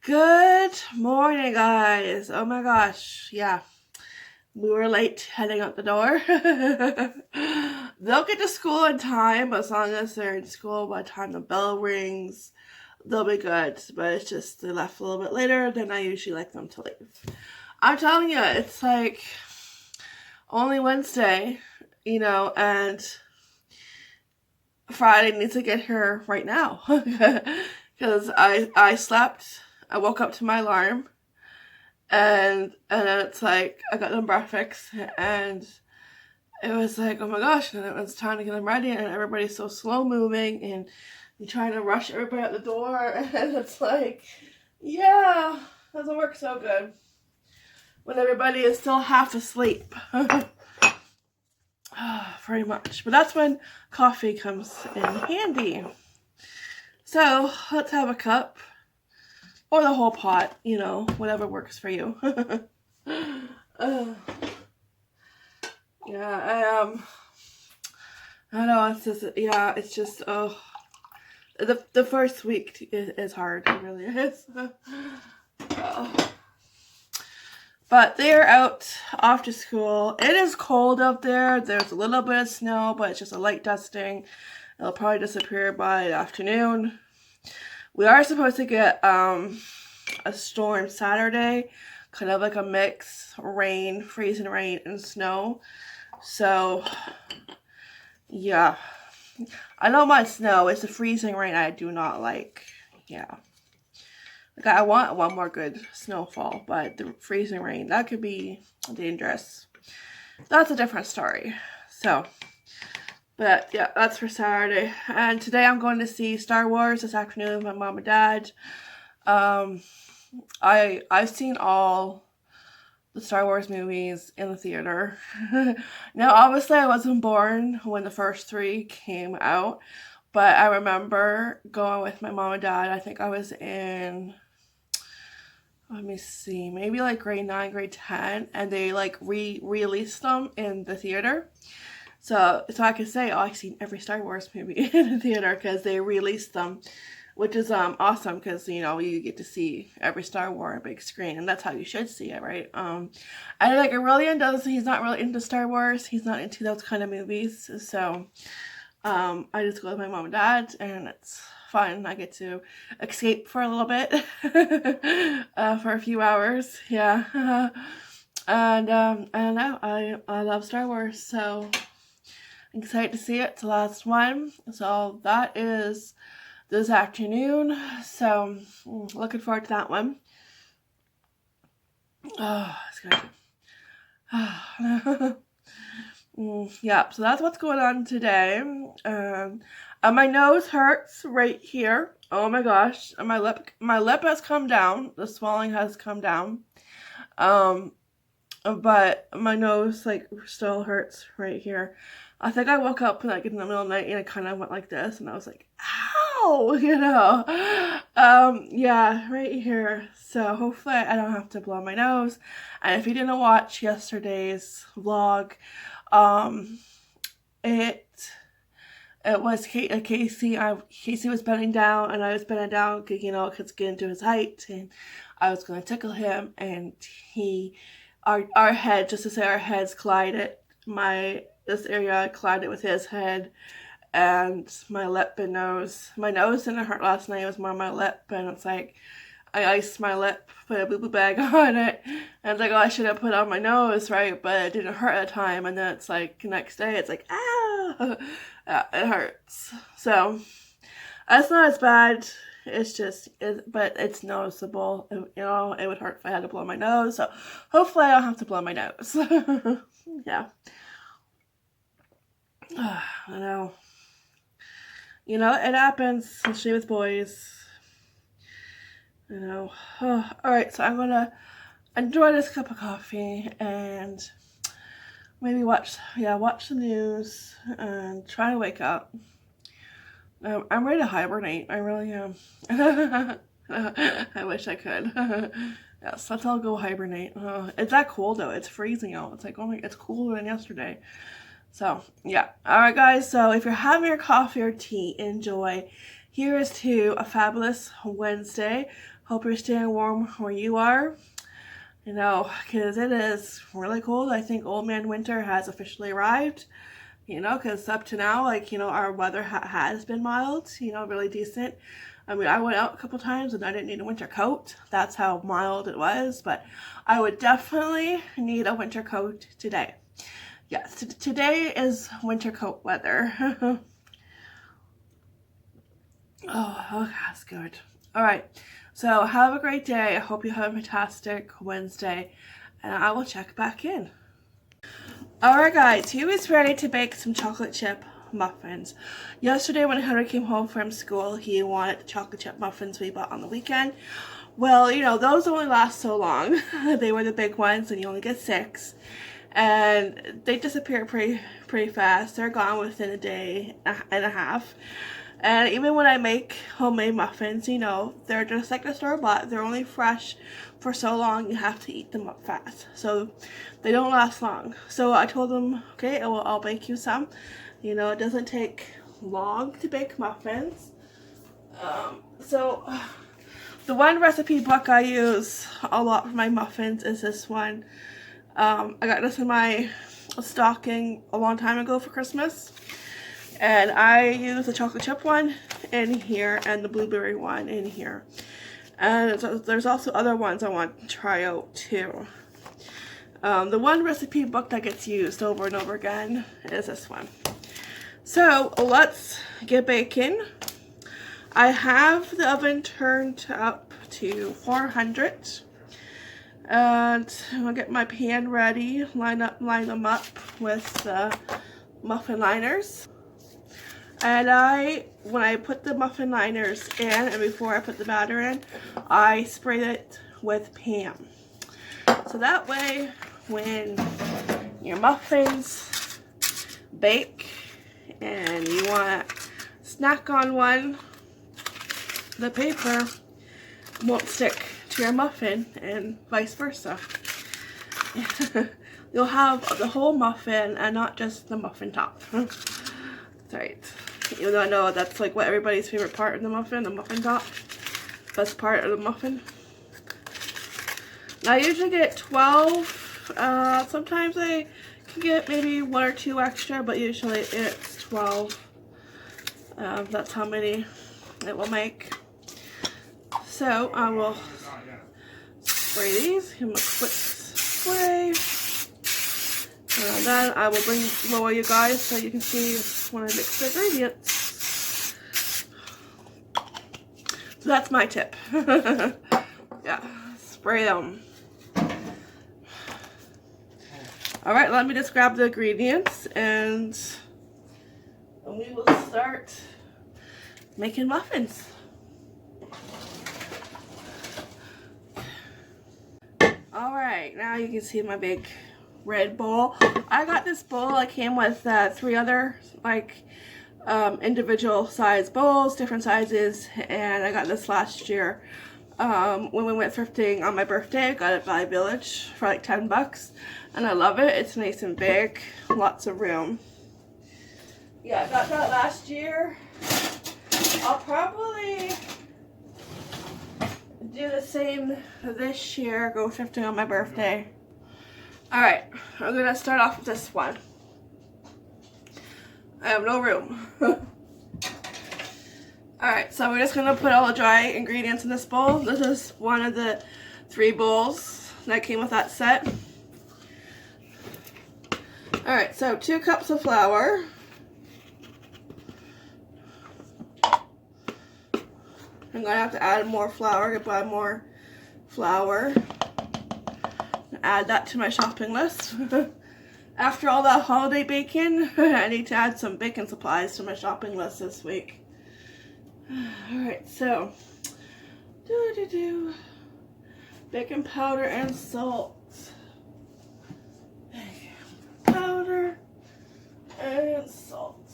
Good morning, guys. Oh my gosh. Yeah, we were late heading out the door. They'll get to school in time, as long as they're in school by the time the bell rings, they'll be good. But it's just they left a little bit later than I usually like them to leave. I'm telling you, it's like only Wednesday, and Friday needs to get here right now. Because I slept, I woke up to my alarm, and then it's like I got them breakfast, and it was like, oh my gosh, and it was time to get them ready, and everybody's so slow moving, and you're trying to rush everybody out the door, and it's like, yeah, doesn't work so good when everybody is still half asleep. Very much. But that's when coffee comes in handy. So let's have a cup or the whole pot, whatever works for you. Yeah, I know it's just the first week is hard. It really is. But they're out off to school. It is cold out there. There's a little bit of snow, but it's just a light dusting. It'll probably disappear by the afternoon. We are supposed to get a storm Saturday, kind of like a mix, rain, freezing rain, and snow. So, yeah. I don't mind snow. It's the freezing rain I do not like. Yeah. Like, I want one more good snowfall, but the freezing rain, that could be dangerous. That's a different story. So, but yeah, that's for Saturday. And today I'm going to see Star Wars this afternoon with my mom and dad. I've seen all the Star Wars movies in the theater. Now, obviously, I wasn't born when the first three came out, but I remember going with my mom and dad. I think I was in, let me see, maybe like grade 9, grade 10, and they like re-released them in the theater. So I can say, I've seen every Star Wars movie in the theater because they released them, which is awesome because you get to see every Star Wars on a big screen, and that's how you should see it, right? And like Aurelian does, he's not really into Star Wars. He's not into those kind of movies. So I just go with my mom and dad, and it's fun. I get to escape for a little bit, for a few hours, yeah. And I don't know, I love Star Wars, so I'm excited to see it. It's the last one, so that is this afternoon. So looking forward to that one. Oh, it's good. Yeah, so that's what's going on today. And my nose hurts right here. Oh my gosh, and my lip has come down. The swelling has come down. But my nose like still hurts right here. I think I woke up like in the middle of the night and it kind of went like this, and I was like, ow, yeah, right here. So hopefully I don't have to blow my nose. And if you didn't watch yesterday's vlog, it was Casey. Casey was bending down, and I was bending down, because getting to his height, and I was going to tickle him, and our head, just to say, our heads collided. This area collided with his head, and my lip and nose. My nose didn't hurt last night. It was more my lip, and it's like I iced my lip, put a boo boo bag on it, and it's like, oh, I should have put it on my nose, right? But it didn't hurt at the time, and then it's like next day, it's like, ah, yeah, it hurts. So that's not as bad. It's just, but it's noticeable. It would hurt if I had to blow my nose. So hopefully I don't have to blow my nose. Yeah. I know. It happens, especially with boys. Oh, all right, so I'm gonna enjoy this cup of coffee and maybe watch the news and try to wake up. I'm ready to hibernate. I really am. I wish I could. Yes, let's all go hibernate. It's that cold though. It's freezing out. It's like, oh my, it's cooler than yesterday. So, yeah. Alright, guys. So, if you're having your coffee or tea, enjoy. Here is to a fabulous Wednesday. Hope you're staying warm where you are. You know, because it is really cold. I think Old Man Winter has officially arrived. You know, because up to now, like, you know, our weather has been mild, you know, really decent. I mean, I went out a couple times and I didn't need a winter coat. That's how mild it was, but I would definitely need a winter coat today. Yes, today is winter coat weather. Oh, okay, that's good. All right, so have a great day. I hope you have a fantastic Wednesday, and I will check back in. All right, guys, Hugh is ready to bake some chocolate chip muffins. Yesterday when Henry came home from school, he wanted the chocolate chip muffins we bought on the weekend. Well, you know, those only last so long. They were the big ones, and you only get 6. And they disappear pretty fast. They're gone within a day and a half. And even when I make homemade muffins, you know, they're just like a store-bought. They're only fresh for so long, you have to eat them up fast. So they don't last long. So I told them, okay, I'll bake you some. You know, it doesn't take long to bake muffins. The one recipe book I use a lot for my muffins is this one. I got this in my stocking a long time ago for Christmas. And I use the chocolate chip one in here and the blueberry one in here. And there's also other ones I want to try out too. The one recipe book that gets used over and over again is this one. So let's get baking. I have the oven turned up to 400. And I'll get my pan ready, line them up with the muffin liners. And when I put the muffin liners in, and before I put the batter in, I sprayed it with Pam. So that way, when your muffins bake and you want to snack on one, the paper won't stick to your muffin and vice versa. You'll have the whole muffin and not just the muffin top. That's right. Even though I know that's like what everybody's favorite part of the muffin top. Best part of the muffin. Now I usually get 12. Sometimes I can get maybe 1 or 2 extra, but usually it's 12. That's how many it will make. So I will spray these. Give them a quick spray. And then I will lower you guys so you can see when I mix the ingredients. So that's my tip. Yeah, spray them. Alright, let me just grab the ingredients and we will start making muffins. Alright, now you can see my big red bowl. I got this bowl. I came with 3 other individual size bowls, different sizes, and I got this last year when we went thrifting on my birthday. I got it by Village for like 10 bucks, and I love it. It's nice and big, lots of room. Yeah, I got that last year. I'll probably do the same this year, go thrifting on my birthday. Alright, I'm going to start off with this one. I have no room. Alright, so we're just going to put all the dry ingredients in this bowl. This is one of the 3 bowls that came with that set. Alright, so 2 cups of flour. I'm going to have to add more flour, buy more flour. Add that to my shopping list. After all that holiday baking, I need to add some baking supplies to my shopping list this week. Alright, so baking powder and salt. Baking powder and salt.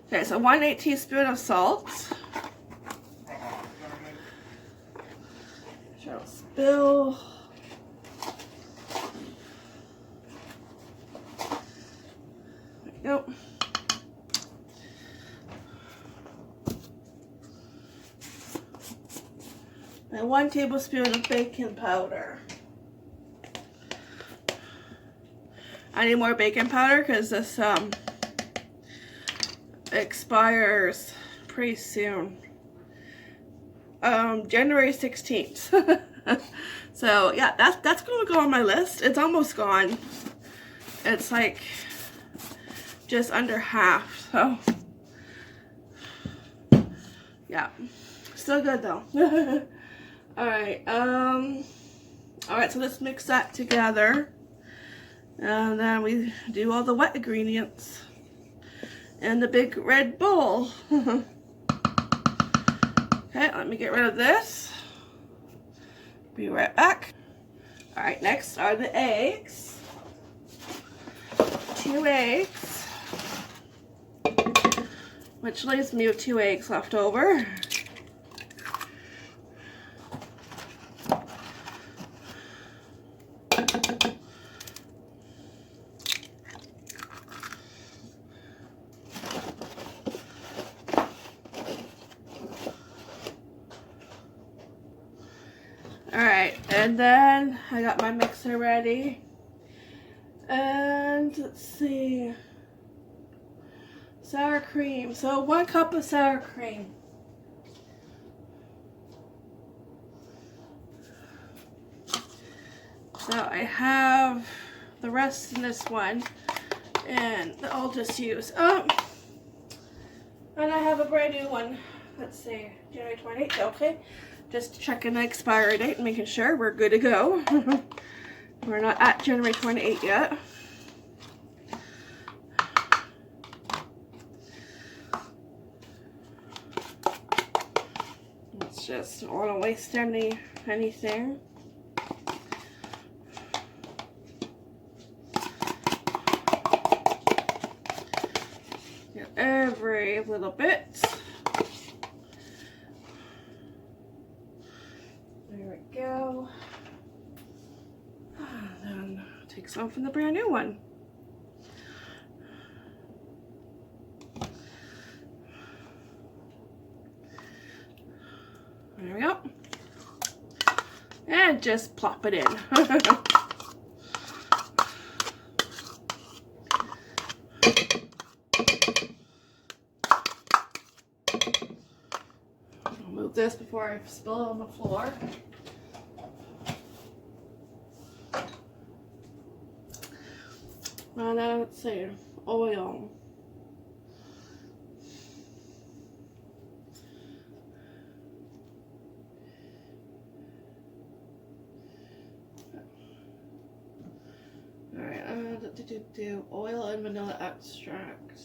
Okay, so 1/8 teaspoon of salt. Sure, I'll spill. There we go. and 1 tablespoon of baking powder. I need more baking powder because this expires pretty soon. January 16th. So yeah, that's gonna go on my list. It's almost gone. It's like just under half, so yeah, still good though. Alright, so let's mix that together, and then we do all the wet ingredients in the big red bowl. Okay, let me get rid of this. Be right back. Alright, next are the eggs. 2 eggs, which leaves me with 2 eggs left over. Alright, and then I got my mixer ready. And let's see, sour cream. So 1 cup of sour cream. So I have the rest in this one, and I'll just use and I have a brand new one. Let's see, January 28th. Okay, just checking the expiry date and making sure we're good to go. We're not at January 28th yet. It's just don't want to waste anything. Get every little bit. There we go. Then take some from the brand new one. There we go. And just plop it in. I'll move this before I spill it on the floor. And then let's see, oil. Alright, oil and vanilla extract.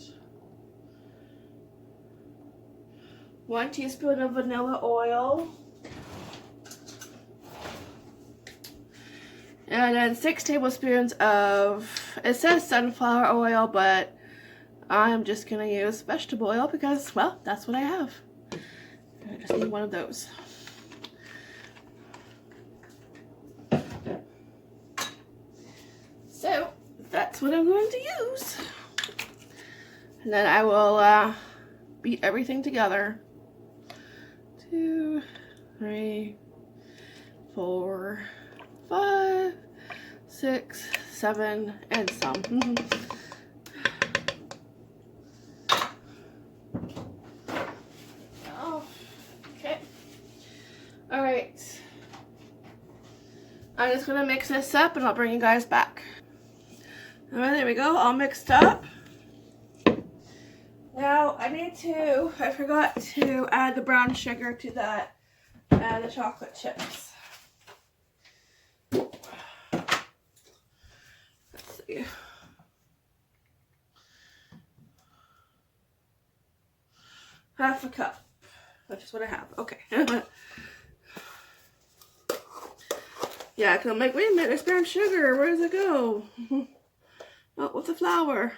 1 teaspoon of vanilla oil. And then 6 tablespoons of, it says sunflower oil, but I'm just going to use vegetable oil because, well, that's what I have. I just need one of those. So, that's what I'm going to use. And then I will beat everything together. 2, 3, 4, 5, 6, 7, and some. Oh, okay. Alright. I'm just going to mix this up and I'll bring you guys back. Alright, there we go, all mixed up. Now, I forgot to add the brown sugar to that and the chocolate chips. Let's see. Half a cup, which is what I have. Okay. Yeah, because I'm like, wait a minute, there's brown sugar. Where does it go? Oh, with the flour.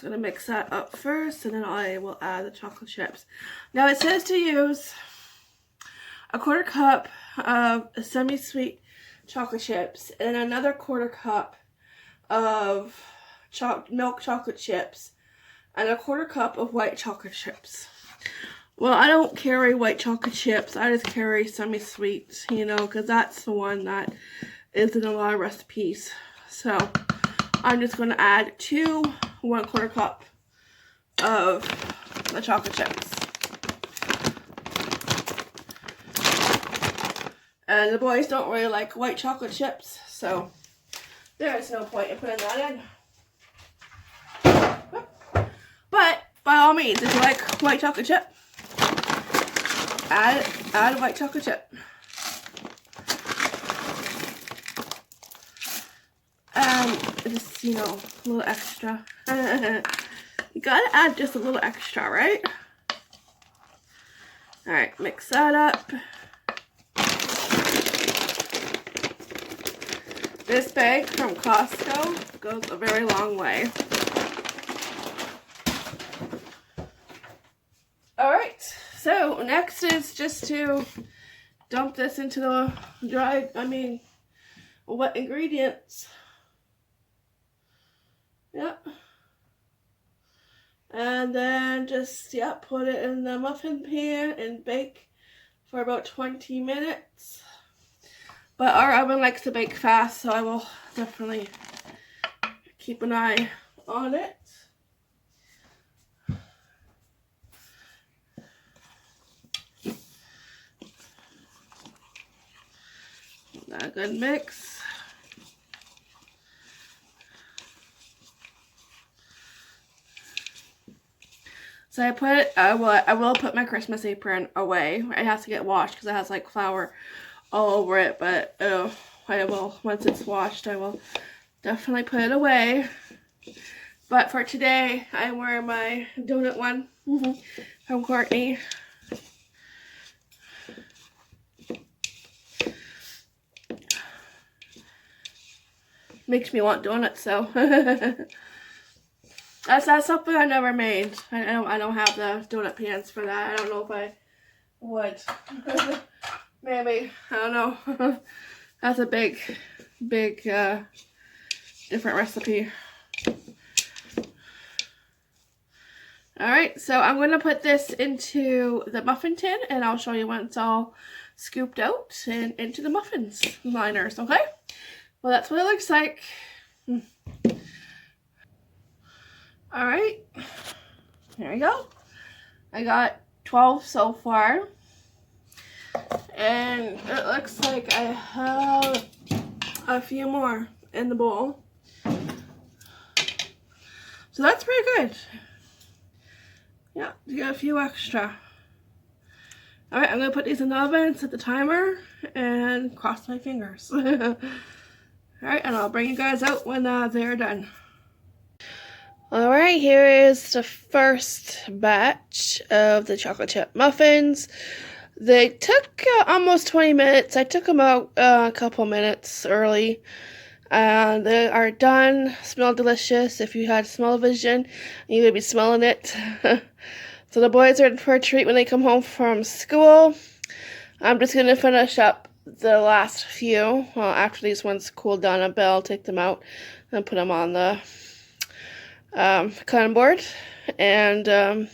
going to mix that up first, and then I will add the chocolate chips. Now it says to use a 1/4 cup of semi-sweet chocolate chips and another 1/4 cup of milk chocolate chips and a 1/4 cup of white chocolate chips. Well, I don't carry white chocolate chips. I just carry semi-sweet, you know, because that's the one that is in a lot of recipes. So I'm just going to add 2 1/4 cup of the chocolate chips. And the boys don't really like white chocolate chips, so there is no point in putting that in. But by all means, if you like white chocolate chip, add a white chocolate chip. Just, you know, a little extra. You gotta add just a little extra, right? Alright, mix that up. This bag from Costco goes a very long way. Alright, so next is just to dump this into the wet ingredients. Yep. And then just, put it in the muffin pan and bake for about 20 minutes. But our oven likes to bake fast, so I will definitely keep an eye on it. A good mix. So I will put my Christmas apron away. It has to get washed because it has like flour all over it, but I will, once it's washed, I will definitely put it away. But for today, I'm wearing my donut one from Courtney. Makes me want donuts, so that's something I never made. I don't have the donut pans for that. I don't know if I would. Maybe, I don't know. That's a big different recipe. Alright, so I'm going to put this into the muffin tin, and I'll show you when it's all scooped out and into the muffins liners, okay? Well, that's what it looks like. Alright, there we go. I got 12 so far. And it looks like I have a few more in the bowl. So that's pretty good. Yeah, you got a few extra. Alright, I'm going to put these in the oven, set the timer, and cross my fingers. Alright, and I'll bring you guys out when they're done. Alright, here is the first batch of the chocolate chip muffins. They took almost 20 minutes. I took them out a couple minutes early. They are done. Smell delicious. If you had smell-o-vision, you would be smelling it. So the boys are in for a treat when they come home from school. I'm just going to finish up the last few. Well, after these ones cool down a bit, I'll take them out and put them on the cutting board. And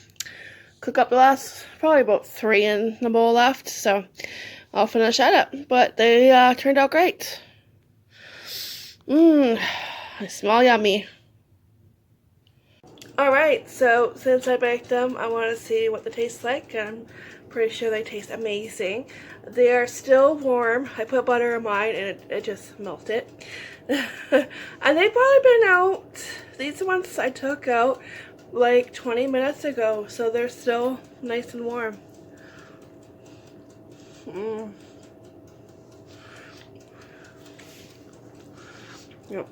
cook up the last, probably about 3 in the bowl left. So I'll finish that up. But they turned out great. They smell yummy. Alright, so since I baked them, I want to see what they taste like. And I'm pretty sure they taste amazing. They are still warm. I put butter in mine and it just melted. And they've probably been out, these ones I took out like 20 minutes ago. So they're still nice and warm. Yep.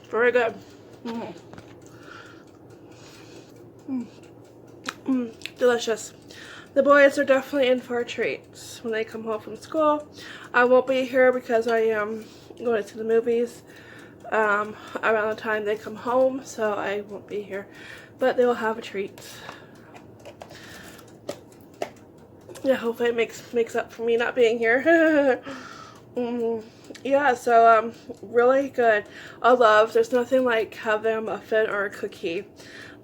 Very good. Delicious. The boys are definitely in for a treat when they come home from school. I won't be here because I am going to the movies around the time they come home, so I won't be here. But they will have a treat. Yeah, hopefully it makes up for me not being here. Yeah, so really good. There's nothing like having a muffin or a cookie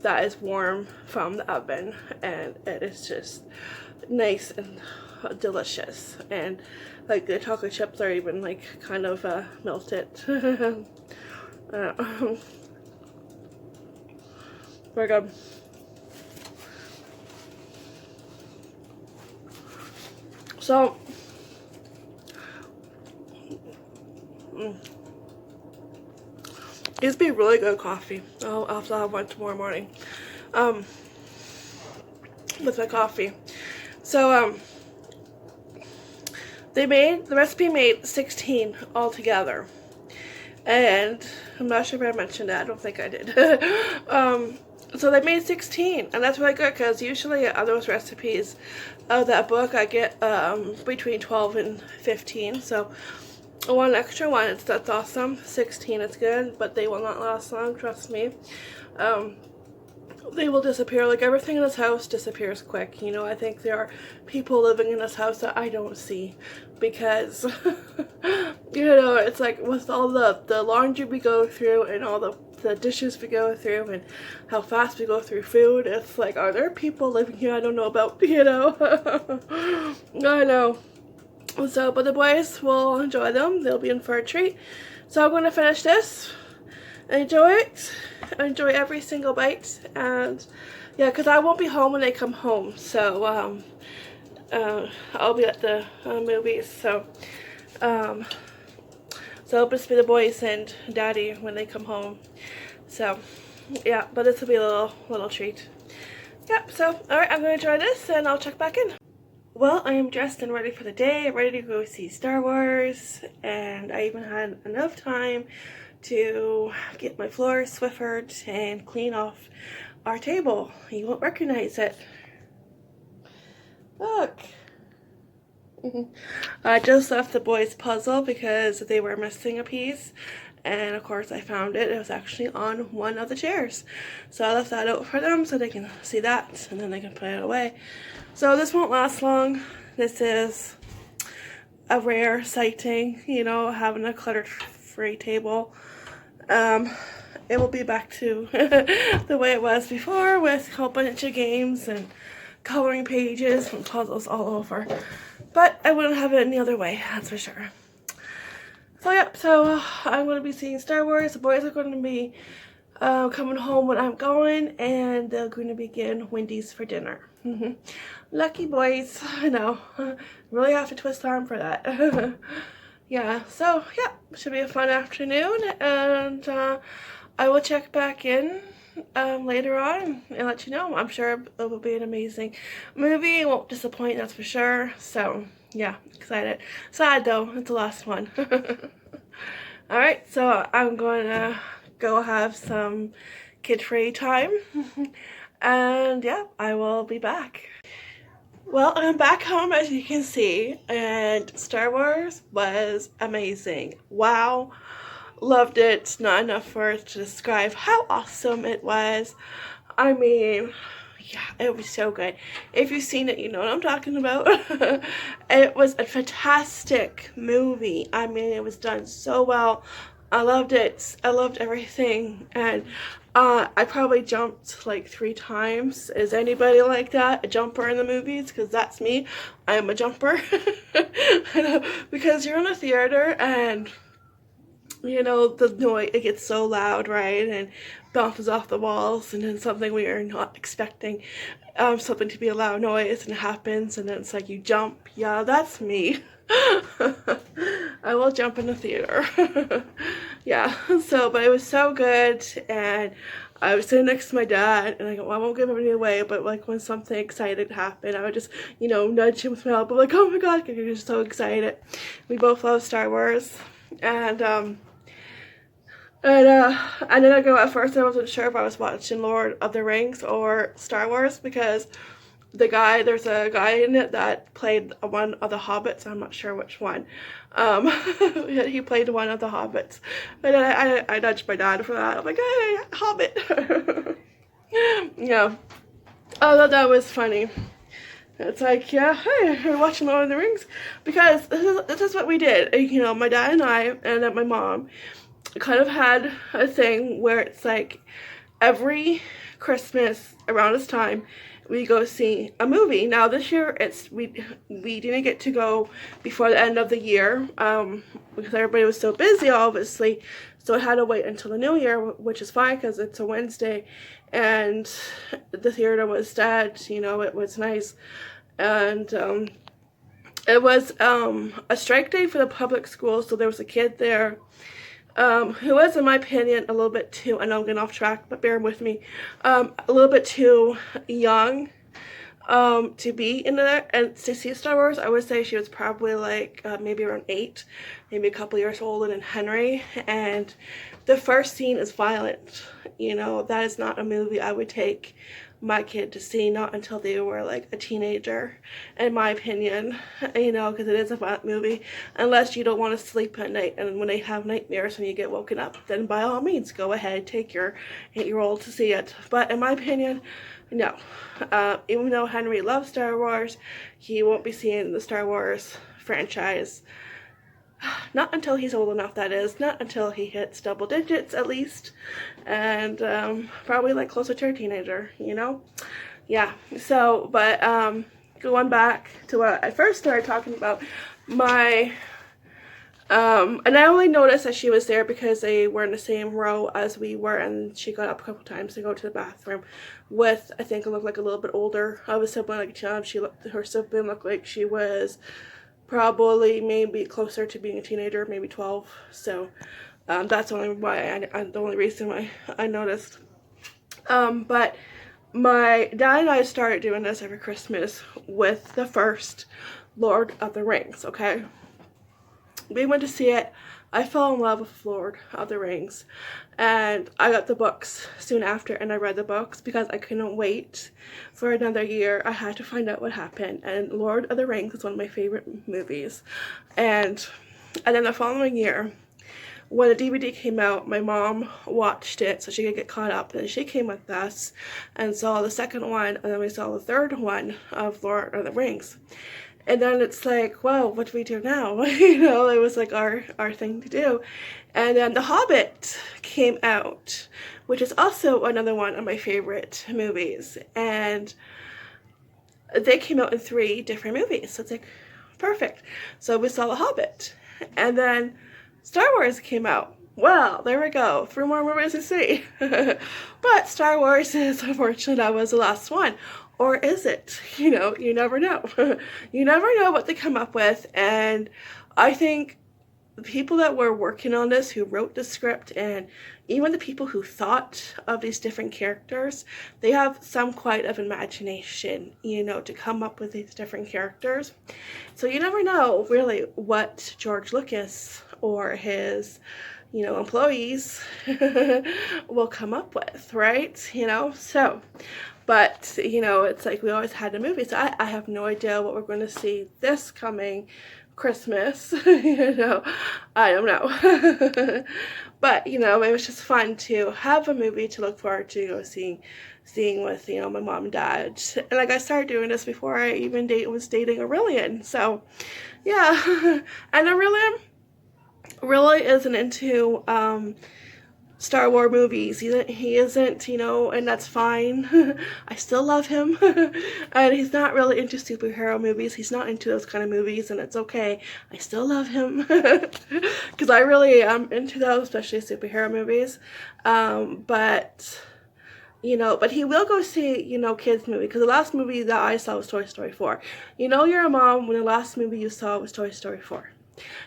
that is warm from the oven, and it is just nice and delicious. And like the chocolate chips are even like kind of melted. Very good. So used to be really good coffee. I'll have to have one tomorrow morning with my coffee. So the recipe made 16 altogether, and I'm not sure if I mentioned that. I don't think I did. So they made 16, and that's really good because usually on those recipes of that book I get between 12 and 15. So one extra one, that's awesome. 16 is good, but they will not last long, trust me. They will disappear. Like everything in this house disappears quick. You know, I think there are people living in this house that I don't see because you know, it's like with all the laundry we go through and all the dishes we go through and how fast we go through food, it's like, are there people living here I don't know about, you know? I know. So, but the boys will enjoy them. They'll be in for a treat. So I'm going to finish this, enjoy it, enjoy every single bite, and yeah, because I won't be home when they come home. So I'll be at the movies. So it'll just be the boys and Daddy when they come home. So yeah, but this will be a little treat. Yep. So all right, I'm going to try this, and I'll check back in. Well, I am dressed and ready for the day, ready to go see Star Wars, and I even had enough time to get my floor Swiffered and clean off our table. You won't recognize it. Look. I just left the boys' puzzle because they were missing a piece, and of course I found it. It was actually on one of the chairs. So I left that out for them so they can see that, and then they can put it away. So this won't last long. This is a rare sighting, you know, having a clutter-free table. It will be back to the way it was before, with a whole bunch of games and coloring pages and puzzles all over. But I wouldn't have it any other way, that's for sure. So yep, so I'm going to be seeing Star Wars. The boys are going to be coming home when I'm going, and they're going to begin Wendy's for dinner. Lucky boys, I know. Really have to twist arm for that. Yeah, so yeah, should be a fun afternoon, and I will check back in later on and let you know. I'm sure it will be an amazing movie. It won't disappoint, that's for sure. So yeah, excited. Sad though, it's the last one. Alright, so I'm going to go have some kid-free time. And yeah, I will be back. Well, I'm back home, as you can see, and Star Wars was amazing. Wow, loved it. Not enough words to describe how awesome it was. I mean, yeah, it was so good. If you've seen it, you know what I'm talking about. It was a fantastic movie. I mean, it was done so well. I loved it. I loved everything, and I probably jumped like 3 times. Is anybody like that? A jumper in the movies? Because that's me. I am a jumper. Because you're in a theater and, you know, the noise, it gets so loud, right? And bounces off the walls, and then something we are not expecting, something to be a loud noise, and it happens, and then it's like you jump. Yeah, that's me. I will jump in the theater. Yeah, so, but it was so good, and I was sitting next to my dad, and I go, well, I won't give everything away, but like when something exciting happened, I would just, you know, nudge him with my elbow, like, oh my god, you're just so excited. We both love Star Wars, and then at first I wasn't sure if I was watching Lord of the Rings or Star Wars, because there's a guy in it that played one of the Hobbits. I'm not sure which one. He played one of the Hobbits. And I nudged my dad for that. I'm like, hey, Hobbit. Yeah. I thought that was funny. It's like, yeah, hey, we're watching Lord of the Rings. Because this is what we did. You know, my dad and I, and then my mom, kind of had a thing where it's like every Christmas around this time we go see a movie. Now this year we didn't get to go before the end of the year because everybody was so busy, obviously, so I had to wait until the new year, which is fine because it's a Wednesday and the theater was dead. You know, it was nice. And it was a strike day for the public schools, so there was a kid there who was, in my opinion, a little bit too, I know I'm getting off track, but bear with me, a little bit too young to be in there and to see Star Wars. I would say she was probably like maybe around 8, maybe a couple years older than Henry, and the first scene is violent. You know, that is not a movie I would take my kid to see, not until they were like a teenager, in my opinion, you know, because it is a violent movie. Unless you don't want to sleep at night and when they have nightmares and you get woken up, then by all means go ahead, take your 8-year-old to see it. But in my opinion, no. Even though Henry loves Star Wars, he won't be seeing the Star Wars franchise. Not until he's old enough, that is. Not until he hits double digits, at least. And probably like closer to a teenager, you know? Yeah, so, but going back to what I first started talking about, and I only noticed that she was there because they were in the same row as we were, and she got up a couple times to go to the bathroom with, I think, looked like a little bit older of a sibling, like a child. Her sibling looked like she was probably maybe closer to being a teenager, maybe 12. So that's the only reason why I noticed. But my dad and I started doing this every Christmas with the first Lord of the Rings, okay? We went to see it. I fell in love with Lord of the Rings, and I got the books soon after, and I read the books because I couldn't wait for another year. I had to find out what happened, and Lord of the Rings is one of my favorite movies. And then the following year, when the DVD came out, my mom watched it so she could get caught up, and she came with us and saw the second one, and then we saw the third one of Lord of the Rings. And then it's like, well, what do we do now? You know, it was like our thing to do. And then The Hobbit came out, which is also another one of my favorite movies. And they came out in 3 different movies. So it's like, perfect. So we saw The Hobbit. And then Star Wars came out. Well, there we go. 3 more movies to see. But Star Wars is, unfortunately, that was the last one. Or is it? You know, you never know. You never know what they come up with. And I think the people that were working on this, who wrote the script, and even the people who thought of these different characters, they have some quite of imagination, you know, to come up with these different characters. So you never know really what George Lucas or his, you know, employees will come up with, right? You know, so, but, you know, it's like we always had a movie, so I have no idea what we're going to see this coming Christmas. You know, I don't know. But, you know, it was just fun to have a movie to look forward to go seeing with, you know, my mom and dad. And like, I started doing this before I even was dating Aurelian. So, yeah. And Aurelian really isn't into Star Wars movies. He isn't, you know, and that's fine. I still love him. And he's not really into superhero movies. He's not into those kind of movies, and it's okay. I still love him. Because I really am into those, especially superhero movies. But, you know, but he will go see, you know, kids' movie. Because the last movie that I saw was Toy Story 4. You know you're a mom when the last movie you saw was Toy Story 4.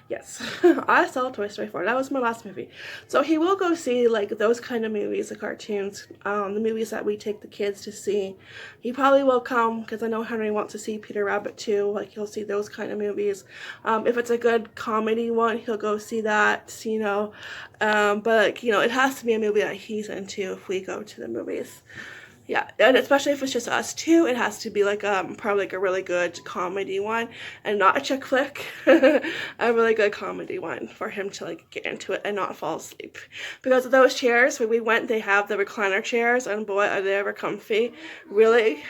Yes, I saw Toy Story 4. That was my last movie. So he will go see, like, those kind of movies, the cartoons, the movies that we take the kids to see. He probably will come, because I know Henry wants to see Peter Rabbit too. Like, he'll see those kind of movies. If it's a good comedy one, he'll go see that, you know. But, you know, it has to be a movie that he's into if we go to the movies. Yeah, and especially if it's just us two, it has to be like probably like a really good comedy one and not a chick flick. A really good comedy one for him to like get into it and not fall asleep. Because of those chairs, when we went, they have the recliner chairs, and boy, are they ever comfy. Really,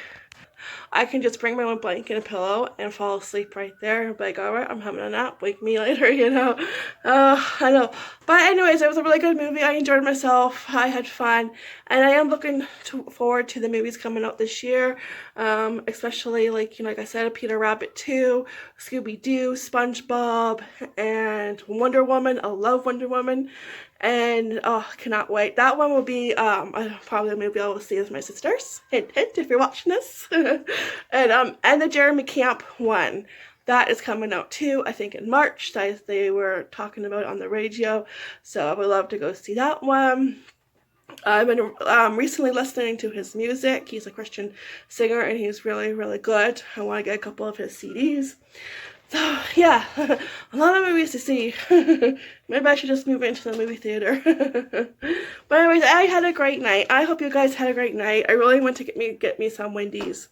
I can just bring my own blanket and a pillow and fall asleep right there. Be like, all right, I'm having a nap. Wake me later, you know. I know. But anyways, it was a really good movie. I enjoyed myself. I had fun. And I am looking forward to the movies coming out this year. Especially, like, you know, like I said, Peter Rabbit 2, Scooby-Doo, SpongeBob, and Wonder Woman. I love Wonder Woman. And oh, cannot wait. That one will be probably a movie I will see with my sisters. Hint, hint, if you're watching this. And the Jeremy Camp one. That is coming out too, I think in March. They were talking about it on the radio. So I would love to go see that one. I've been recently listening to his music. He's a Christian singer and he's really, really good. I want to get a couple of his CDs. So, yeah, a lot of movies to see. Maybe I should just move into the movie theater. But anyways, I had a great night. I hope you guys had a great night. I really want to get me some Wendy's.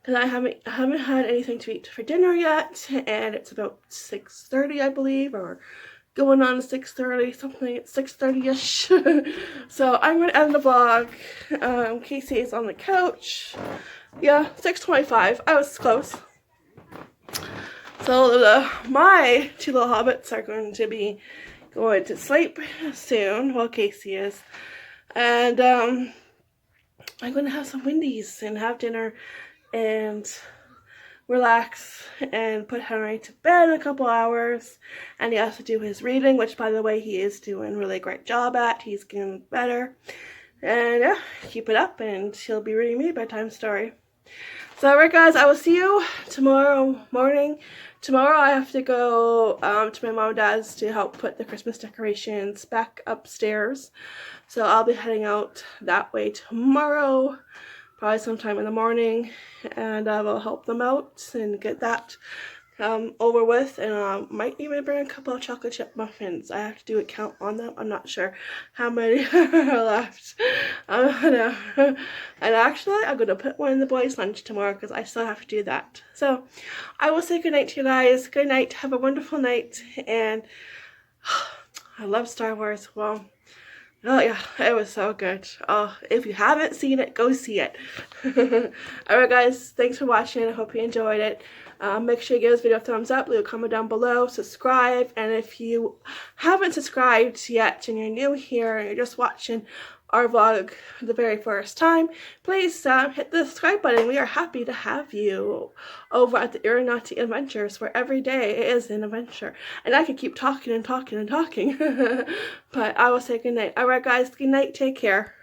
Because I haven't had anything to eat for dinner yet. And it's about 6:30, I believe, or going on 6:30, something, 6:30-ish. So I'm going to end the vlog. Casey is on the couch. Yeah, 6:25. I was close. So my two little hobbits are going to be going to sleep soon, well, Casey is. And I'm going to have some Wendy's and have dinner and relax and put Henry to bed in a couple hours. And he has to do his reading, which, by the way, he is doing a really great job at. He's getting better. And yeah, keep it up and he'll be reading me a bedtime story. So, alright guys, I will see you tomorrow morning. Tomorrow I have to go to my mom and dad's to help put the Christmas decorations back upstairs. So I'll be heading out that way tomorrow, probably sometime in the morning, and I will help them out and get that over with, and might even bring a couple of chocolate chip muffins. I have to do a count on them. I'm not sure how many are left. And actually, I'm going to put one in the boys' lunch tomorrow because I still have to do that. So I will say good night to you guys. Good night. Have a wonderful night. And I love Star Wars. Well, oh yeah, it was so good. Oh, if you haven't seen it, go see it. Alright guys, thanks for watching. I hope you enjoyed it. Make sure you give this video a thumbs up, leave a comment down below, subscribe, and if you haven't subscribed yet and you're new here and you're just watching our vlog the very first time, please hit the subscribe button. We are happy to have you over at the Aeronautic Adventures, where every day is an adventure. And I could keep talking and talking and talking. But I will say good night. Alright guys, good night, take care.